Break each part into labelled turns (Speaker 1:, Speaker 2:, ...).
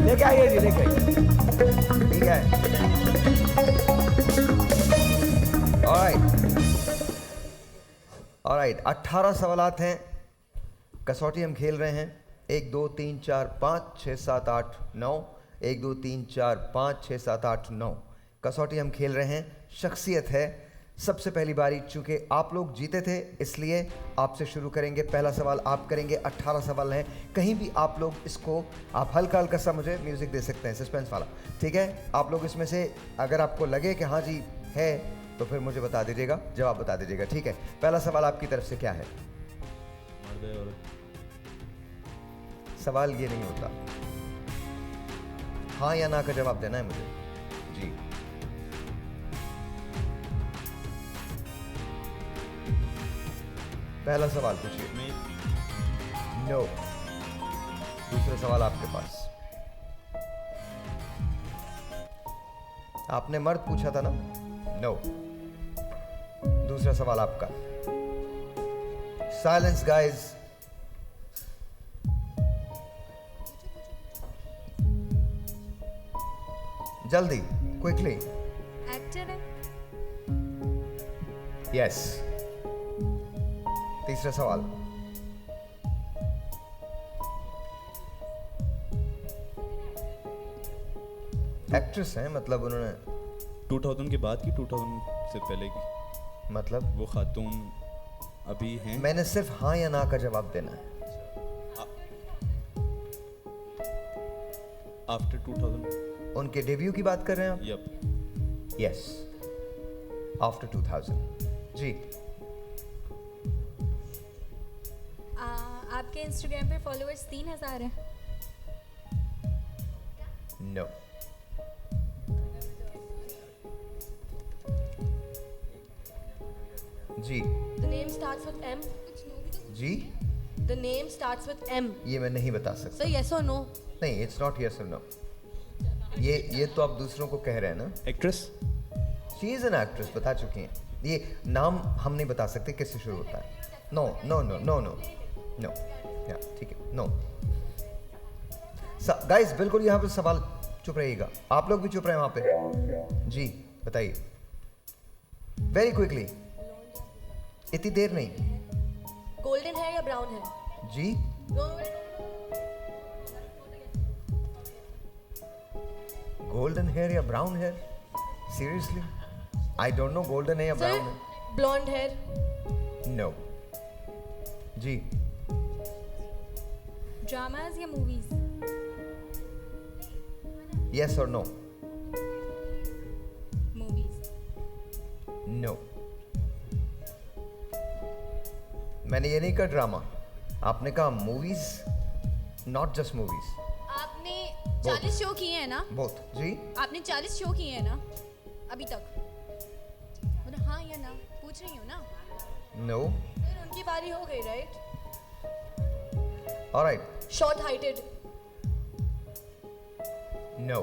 Speaker 1: लेके आइए जी, लेके आइए। ठीक है, ऑलराइट 18 सवालात हैं। कसौटी हम खेल रहे हैं 1 2 3 4 5 6 7 8 9, 1 2 3 4 5 6 7 8 9 कसौटी हम खेल रहे हैं। शख्सियत है। सबसे पहली बारी, चूंकि आप लोग जीते थे इसलिए आपसे शुरू करेंगे। पहला सवाल आप करेंगे। 18 सवाल हैं। कहीं भी आप लोग इसको, आप हल्का हल्का सा मुझे म्यूजिक दे सकते हैं, सस्पेंस वाला, ठीक है। आप लोग इसमें से अगर आपको लगे कि हाँ जी है तो फिर मुझे बता दीजिएगा, जवाब बता दीजिएगा, ठीक है। पहला सवाल आपकी तरफ से क्या है? सवाल ये नहीं होता, हाँ या ना का जवाब देना है मुझे जी। पहला सवाल पूछिए। नो। दूसरा सवाल आपके पास। आपने मर्द पूछा था ना? नो। दूसरा सवाल आपका। Silence guys. जल्दी, क्विकली।
Speaker 2: एक्टर है।
Speaker 1: यस। तीसरा सवाल। एक्ट्रेस हैं, मतलब उन्होंने
Speaker 3: 2000 के बाद की, 2000 से पहले की,
Speaker 1: मतलब
Speaker 3: वो खातून अभी हैं?
Speaker 1: मैंने सिर्फ हाँ या ना का जवाब देना है।
Speaker 3: आफ्टर 2000।
Speaker 1: उनके डेब्यू की बात कर रहे हैं आप?
Speaker 3: यप।
Speaker 1: यस, आफ्टर 2000 जी।
Speaker 2: आपके इंस्टाग्राम पे फॉलोअर्स 3000 हैं।
Speaker 1: नो। जी।
Speaker 4: The name starts with M.
Speaker 1: जी,
Speaker 4: The name starts with M.
Speaker 1: ये मैं नहीं बता सकता।
Speaker 4: So yes or no?
Speaker 1: नहीं, इट्स नॉट यस और नो। ये तो आप दूसरों को कह रहे हैं ना।
Speaker 3: Actress?
Speaker 1: She is an actress, बता चुकी हैं। ये नाम हम नहीं बता सकते किससे शुरू होता है। No no no no no no, या ठीक है, नो। गाइस बिल्कुल यहाँ पे सवाल, चुप रहिएगा, आप लोग भी चुप रहे वहाँ पे जी। बताइए वेरी क्विकली, इतनी देर नहीं
Speaker 4: Golden hair या brown hair?
Speaker 1: जी। गोल्डन हेयर या brown hair? Seriously I don't know golden है या
Speaker 4: Sir,
Speaker 1: ब्राउन है।
Speaker 4: blonde hair.
Speaker 1: नो जी।
Speaker 2: ड्रामाज या मूवीज?
Speaker 1: यस और नो?
Speaker 2: मूवीज।
Speaker 1: नो। मैंने ये नहीं कहा ड्रामा, आपने कहा मूवीज, नॉट जस्ट मूवीज।
Speaker 2: आपने 40 शो किए हैं ना?
Speaker 1: बोथ जी।
Speaker 2: आपने 40 शो किए हैं ना अभी तक? मतलब हाँ या ना पूछ रही हूँ ना।
Speaker 1: नो।
Speaker 4: फिर उनकी बारी हो गई, right?
Speaker 1: Alright.
Speaker 4: Short heighted.
Speaker 1: No.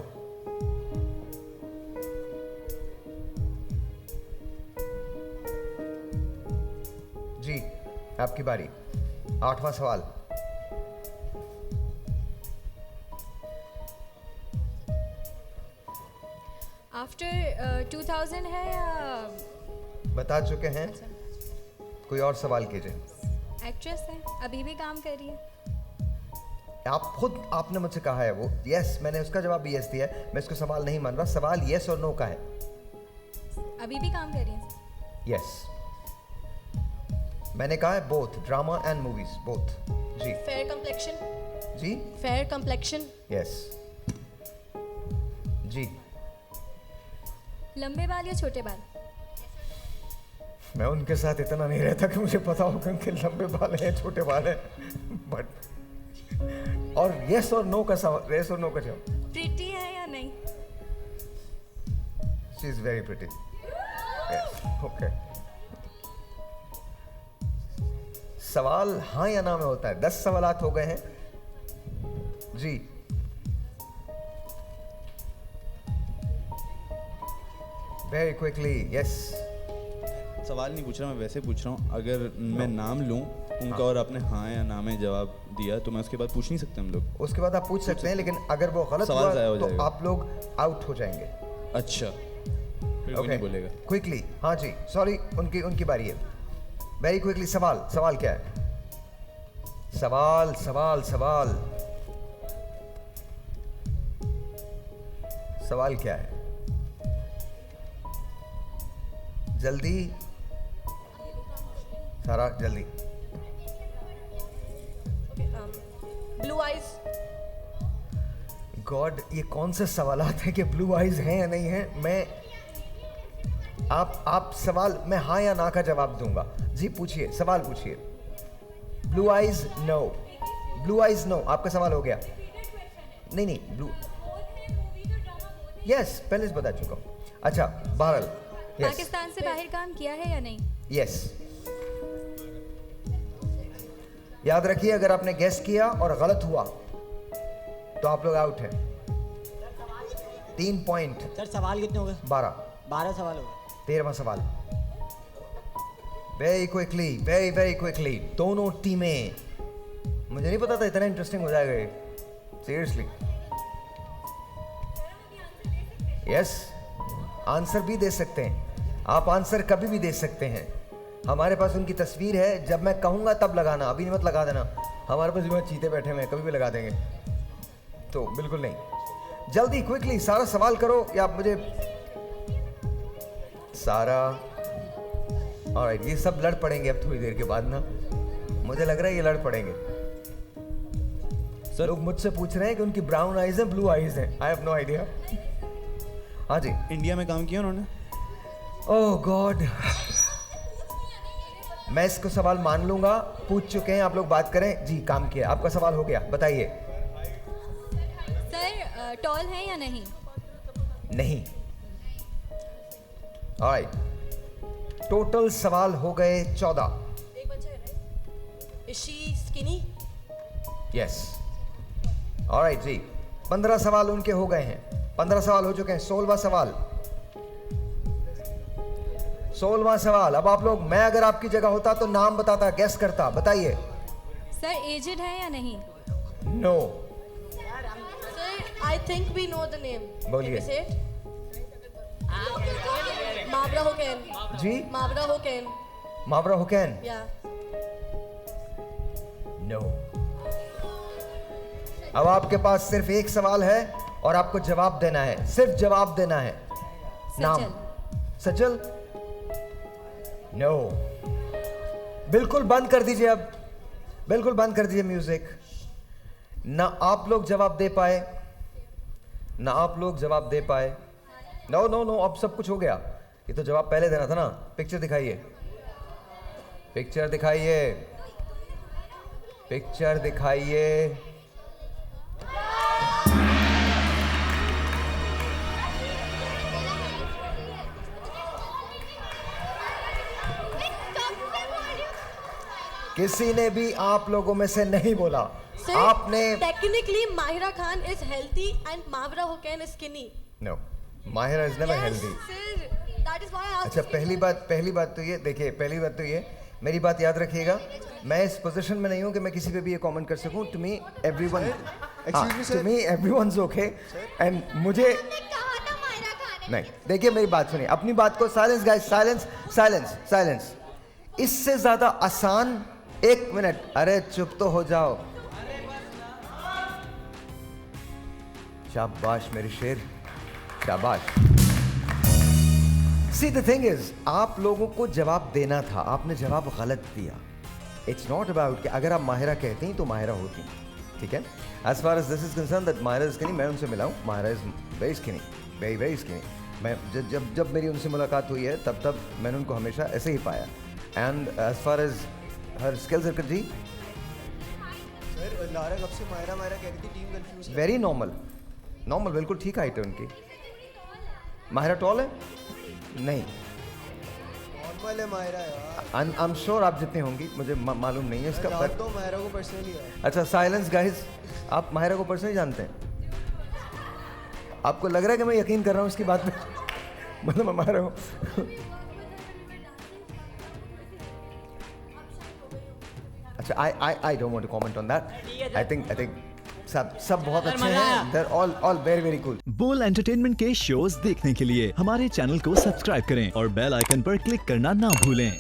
Speaker 1: जी, आपकी बारी। 8वां सवाल।
Speaker 2: आफ्टर 2000 है या
Speaker 1: बता चुके हैं, कोई और सवाल कीजिए।
Speaker 2: एक्ट्रेस है, अभी भी काम कर रही है?
Speaker 1: आप खुद, आपने मुझसे कहा है वो यस, मैंने उसका जवाब भी यस दिया है। मैं इसको सवाल नहीं मान रहा, सवाल यस और नो का है।
Speaker 2: अभी भी काम कर रही है?
Speaker 1: यस, मैंने कहा है both, drama and movies both जी।
Speaker 4: Fair complexion.
Speaker 1: जी।
Speaker 4: Fair complexion.
Speaker 1: यस जी।
Speaker 2: लंबे बाल या छोटे बाल?
Speaker 1: मैं उनके साथ इतना नहीं रहता कि मुझे पता हो कि उनके लंबे बाल हैं छोटे बाल हैं, बट और यस और नो का सवाल, यस और नो का जवाब।
Speaker 2: प्रिटी है या नहीं?
Speaker 1: She is very pretty. Okay. सवाल हाँ या ना में होता है। 10 सवालात हो गए हैं जी। Very quickly, yes.
Speaker 3: सवाल नहीं पूछ रहा, मैं वैसे पूछ रहा हूँ, अगर मैं नाम लूँ उनका और आपने हाँ या ना में जवाब दिया, तो मैं उसके बाद पूछ नहीं सकते हम लोग?
Speaker 1: उसके बाद आप पूछ सकते हैं, लेकिन अगर वो गलत
Speaker 3: सवाल ज़ाया हो
Speaker 1: हुआ तो
Speaker 3: जाएगा।
Speaker 1: आप लोग आउट हो जाएंगे।
Speaker 3: अच्छा, फिर कोई नहीं बोलेगा।
Speaker 1: क्विकली, हाँ जी, सॉरी, उनकी बारी है। वेरी क्विकली, सवाल क्या है? सवाल क्या है? जल्दी सारा, जल्दी।
Speaker 4: Blue eyes.
Speaker 1: गॉड, ये कौन से सवालात हैं कि ब्लू आइज हैं या नहीं हैं? आप सवाल, मैं हाँ या ना का जवाब दूंगा। जी पूछिए, सवाल पूछिए। ब्लू आइज नो, आपका सवाल हो गया। नहीं, ब्लू, यस, पहले से बता चुका हूं। अच्छा, बहरहाल, यस
Speaker 2: पाकिस्तान से बाहर काम किया है या नहीं?
Speaker 1: यस। याद रखिए, अगर आपने गेस किया और गलत हुआ तो आप लोग आउट हैं। 3 पॉइंट।
Speaker 5: सर सवाल कितने हो गए?
Speaker 1: 12
Speaker 5: सवाल हो गए।
Speaker 1: 13वां सवाल। वेरी क्विकली, दोनों टीमें, मुझे नहीं पता था इतना इंटरेस्टिंग हो जाएगा ये, सीरियसली। यस, आंसर भी दे सकते हैं आप, आंसर कभी भी दे सकते हैं। हमारे पास उनकी तस्वीर है, जब मैं कहूंगा तब लगाना, अभी मत लगा देना। हमारे पास जो चीते बैठे हुए हैं, कभी भी लगा देंगे, तो बिल्कुल नहीं। जल्दी, क्विकली, सारा सवाल करो या मुझे सारा। ऑलराइट, ये सब लड़ पड़ेंगे अब थोड़ी देर के बाद ना, मुझे लग रहा है ये लड़ पड़ेंगे।
Speaker 3: सर,
Speaker 1: लोग मुझसे पूछ रहे हैं कि उनकी ब्राउन आइज हैं, ब्लू आइज हैं। I have no idea. हाँ जी।
Speaker 3: इंडिया में काम किया उन्होंने?
Speaker 1: ओह गॉड, मैं इसको सवाल मान लूंगा। पूछ चुके हैं आप लोग, बात करें। जी, काम किया। आपका सवाल हो गया, बताइए।
Speaker 2: सर टॉल है या नहीं?
Speaker 1: नहीं। ऑलराइट, टोटल सवाल हो गए 14।
Speaker 4: एक बचा है, right? Is she skinny?
Speaker 1: Yes. Alright जी, 15 सवाल उनके हो गए हैं। 15 सवाल हो चुके हैं। 16वां सवाल। अब आप लोग, मैं अगर आपकी जगह होता तो नाम बताता, गेस करता। बताइए।
Speaker 2: सर एजेड है या नहीं?
Speaker 1: No.
Speaker 4: Sir, I think we know the name.
Speaker 1: बोलिए।
Speaker 4: Can we say it? Mavra Hoken.
Speaker 1: जी,
Speaker 4: Mavra Hoken.
Speaker 1: Mavra Hocane.
Speaker 4: Yeah.
Speaker 1: No. अब आपके पास सिर्फ एक सवाल है और आपको जवाब देना है, सिर्फ जवाब देना है। नाम? सचल। नो। बिल्कुल बंद कर दीजिए, अब बिल्कुल बंद कर दीजिए म्यूजिक। ना आप लोग जवाब दे पाए, ना आप लोग जवाब दे पाए। नो नो नो, अब सब कुछ हो गया। ये तो जवाब पहले देना था ना। पिक्चर दिखाइए, पिक्चर दिखाइए, पिक्चर दिखाइए। किसी ने भी आप लोगों में से नहीं बोला।
Speaker 4: Sir,
Speaker 1: आपने
Speaker 4: technically Mahira Khan is healthy and Mavra Hoken is skinny.
Speaker 1: No, Mahira is never healthy.
Speaker 4: Sir, that is why I asked.
Speaker 1: अच्छा, पहली बात तो ये देखिए, पहली बात तो ये, मेरी बात याद रखिएगा, मैं इस पोजीशन में नहीं हूँ कि मैं किसी पे भी ये कमेंट कर सकूं। To me everyone, to me everyone's okay, and मुझे नहीं। देखिए मेरी बात सुनिए, अपनी बात को, साइलेंस गाइस, साइलेंस। इससे ज्यादा आसान, 1 मिनट, अरे चुप तो हो जाओ। शाबाश मेरे शेर, शाबाश। सी द थिंग इज, आप लोगों को जवाब देना था, आपने जवाब गलत दिया। इट्स नॉट अबाउट कि अगर आप माहिरा कहती तो माहिरा होती, ठीक है। As far as this is concern that Mahira is skinny, मैं उनसे मिला हूँ, Mahira is very skinny, very skinny. मैं जब मेरी उनसे मुलाकात हुई है तब मैंने उनको हमेशा ऐसे ही पाया। And as far as her skills जी,
Speaker 6: सर लारा कब से मायरा कह रही थी, टीम कंफ्यूज है।
Speaker 1: वेरी नॉर्मल, बिल्कुल ठीक हाइट है उनकी। माहिरा टॉल है? नहीं,
Speaker 6: नॉर्मल है मायरा यार।
Speaker 1: आई एम श्योर आप जितने होंगी, मुझे मालूम नहीं है इसका।
Speaker 6: मैं जानता हूँ मायरा को पर्सनली है।
Speaker 1: अच्छा, साइलेंस गाइस, आप माहिरा को पर्सनली जानते हैं? आपको लग रहा है कि मैं यकीन कर रहा हूँ इसकी बात पे? मतलब मैं माहिरा को अच्छा I don't want to comment on that. I think सब बहुत अच्छे हैं. They're all very cool.
Speaker 5: Bol entertainment के शोज देखने के लिए हमारे चैनल को सब्सक्राइब करें और बेल आइकन पर क्लिक करना ना भूलें.